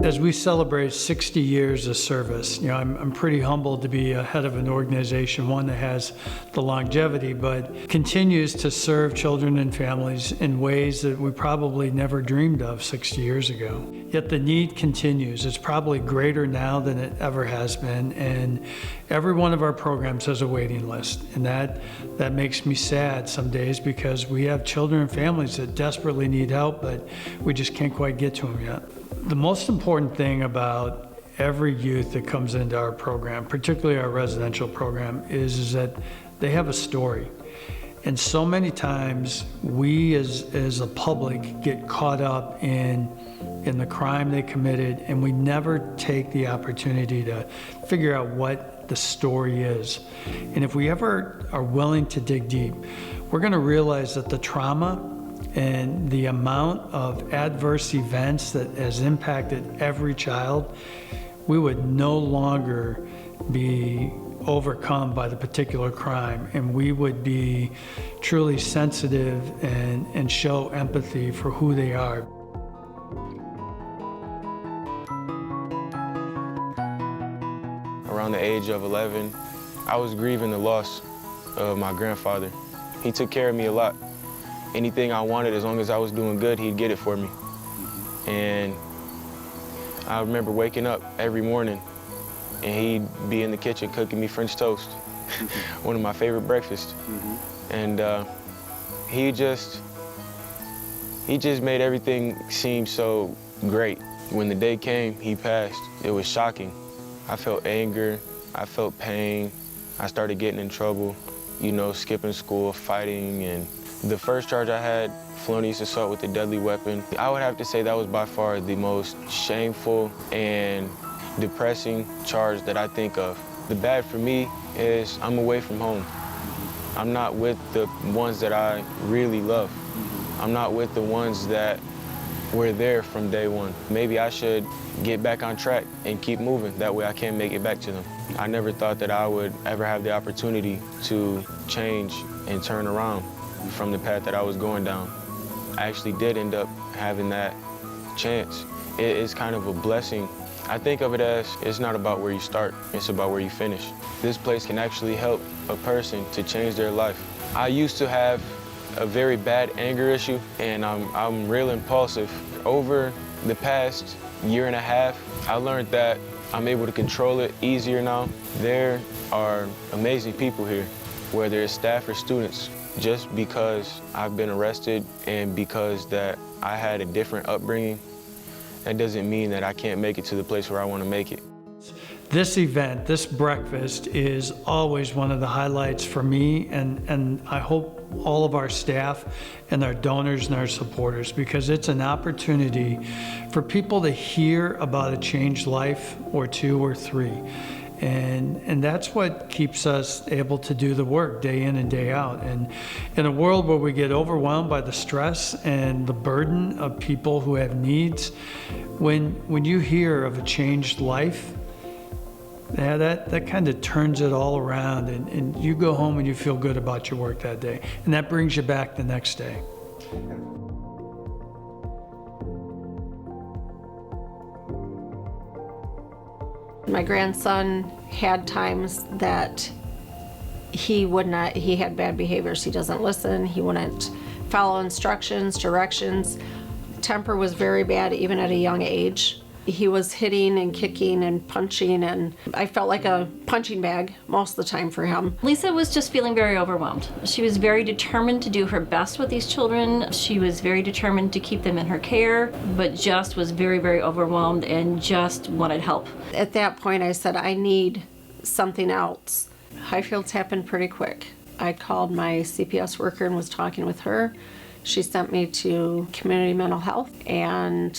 As we celebrate 60 years of service, I'm pretty humbled to be a head of an organization, one that has the longevity, but continues to serve children and families in ways that we probably never dreamed of 60 years ago. Yet the need continues. It's probably greater now than it ever has been, and every one of our programs has a waiting list, and that makes me sad some days because we have children and families that desperately need help, but we just can't quite get to them yet. The most important thing about every youth that comes into our program, particularly our residential program, is that they have a story. And so many times we as a public get caught up in the crime they committed, and we never take the opportunity to figure out what the story is. And if we ever are willing to dig deep, we're going to realize that the trauma and the amount of adverse events that has impacted every child, we would no longer be overcome by the particular crime, and we would be truly sensitive and show empathy for who they are. Around the age of 11, I was grieving the loss of my grandfather. He took care of me a lot. Anything I wanted, as long as I was doing good, he'd get it for me. And I remember waking up every morning and he'd be in the kitchen cooking me French toast, one of my favorite breakfasts. And he just made everything seem so great. When the day came, he passed. It was shocking. I felt anger, I felt pain. I started getting in trouble, skipping school, fighting, and the first charge I had, felonious assault with a deadly weapon. I would have to say that was by far the most shameful and depressing charge that I think of. The bad for me is I'm away from home. I'm not with the ones that I really love. I'm not with the ones that were there from day one. Maybe I should get back on track and keep moving. That way I can make it back to them. I never thought that I would ever have the opportunity to change and turn around from the path that I was going down. I actually did end up having that chance. It is kind of a blessing. I think of it as it's not about where you start, it's about where you finish. This place can actually help a person to change their life. I used to have a very bad anger issue, and I'm real impulsive. Over the past year and a half, I learned that I'm able to control it easier now. There are amazing people here, whether it's staff or students. Just because I've been arrested and because that I had a different upbringing, that doesn't mean that I can't make it to the place where I want to make it. This event, this breakfast, is always one of the highlights for me, and I hope all of our staff and our donors and our supporters, because it's an opportunity for people to hear about a changed life or two or three. And that's what keeps us able to do the work day in and day out. And in a world where we get overwhelmed by the stress and the burden of people who have needs, when you hear of a changed life, that kind of turns it all around, and you go home and you feel good about your work that day. And that brings you back the next day. My grandson had times that he had bad behaviors. He doesn't listen, he wouldn't follow instructions, directions. Temper was very bad even at a young age. He was hitting and kicking and punching, and I felt like a punching bag most of the time for him. Lisa was just feeling very overwhelmed. She was very determined to do her best with these children. She was very determined to keep them in her care, but just was very, very overwhelmed and just wanted help. At that point, I said, I need something else. Highfields happened pretty quick. I called my CPS worker and was talking with her. She sent me to Community Mental Health, and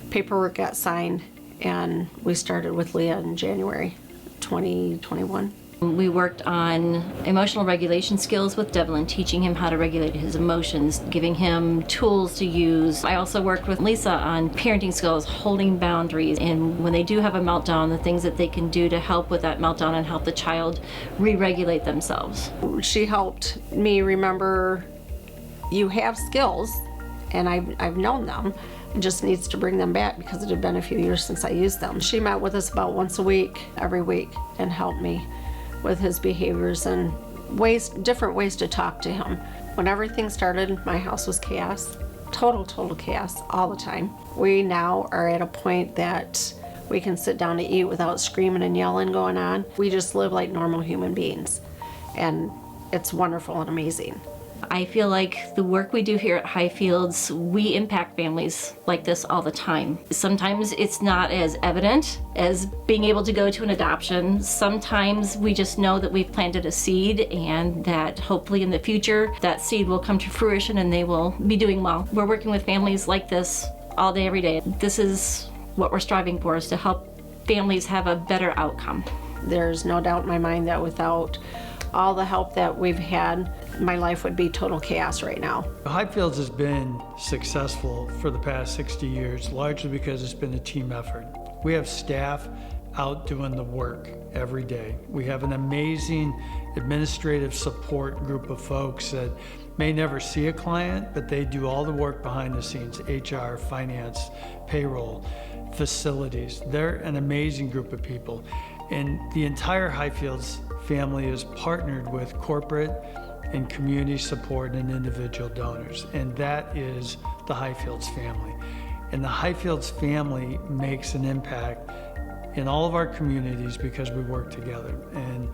paperwork got signed, and we started with Leah in January 2021. We worked on emotional regulation skills with Devlin, teaching him how to regulate his emotions, giving him tools to use. I also worked with Lisa on parenting skills, holding boundaries, and when they do have a meltdown, the things that they can do to help with that meltdown and help the child re-regulate themselves. She helped me remember, you have skills, and I've known them, and just needs to bring them back because it had been a few years since I used them. She met with us about once a week, every week, and helped me with his behaviors and different ways to talk to him. When everything started, my house was chaos, total chaos all the time. We now are at a point that we can sit down to eat without screaming and yelling going on. We just live like normal human beings, and it's wonderful and amazing. I feel like the work we do here at Highfields, we impact families like this all the time. Sometimes it's not as evident as being able to go to an adoption. Sometimes we just know that we've planted a seed and that hopefully in the future that seed will come to fruition and they will be doing well. We're working with families like this all day, every day. This is what we're striving for, is to help families have a better outcome. There's no doubt in my mind that without all the help that we've had, my life would be total chaos right now. Highfields has been successful for the past 60 years, largely because it's been a team effort. We have staff out doing the work every day. We have an amazing administrative support group of folks that may never see a client, but they do all the work behind the scenes: HR, finance, payroll, facilities. They're an amazing group of people. And the entire Highfields family is partnered with corporate and community support and individual donors. And that is the Highfields family. And the Highfields family makes an impact in all of our communities because we work together. And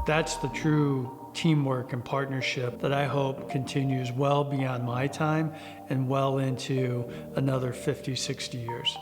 that's the true teamwork and partnership that I hope continues well beyond my time and well into another 50, 60 years.